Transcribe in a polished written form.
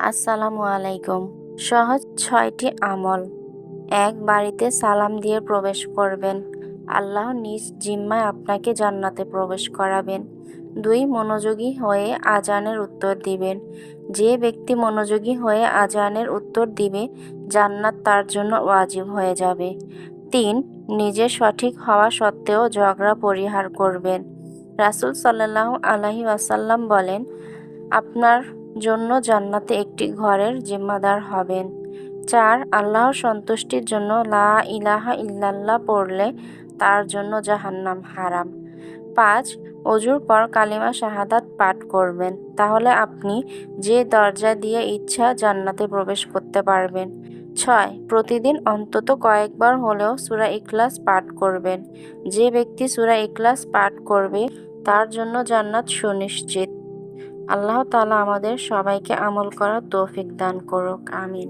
আসসালামু আলাইকুম। সহজ ৬টি আমল। ১. বাড়িতে সালাম দিয়ে প্রবেশ করবেন। আল্লাহ নিজ জিম্মায় আপনাকে জান্নাতে প্রবেশ করাবেন। ২. মনোযোগী হয়ে আজানের উত্তর দিবেন। যে ব্যক্তি মনোযোগী হয়ে আজানের উত্তর দিবে, জান্নাত তার জন্য ওয়াজিব হয়ে যাবে। ৩. নিজে সঠিক হওয়া সত্ত্বেও ঝগড়া পরিহার করবেন। রাসূল সাল্লাল্লাহু আলাইহি ওয়াসাল্লাম বলেন, আপনার জন্য জান্নাতে একটি ঘরের জিম্মাদার হবেন। ৪. আল্লাহর সন্তুষ্টির জন্য লা ইলাহা ইল্লাল্লাহ পড়লে তার জন্য জাহান্নাম হারাম। ৫. অজুর পর কালিমা শাহাদাত পাঠ করবেন। তাহলে আপনি যে দরজা দিয়ে ইচ্ছা জান্নাতে প্রবেশ করতে পারবেন। ৬. প্রতিদিন অন্তত কয়েকবার হলেও সূরা ইখলাস পাঠ করবেন। যে ব্যক্তি সূরা ইখলাস পাঠ করবে তার জন্য জান্নাত সুনিশ্চিত। আল্লাহ তাআলা আমাদের সবাইকে আমল করার তৌফিক দান করুক। আমিন।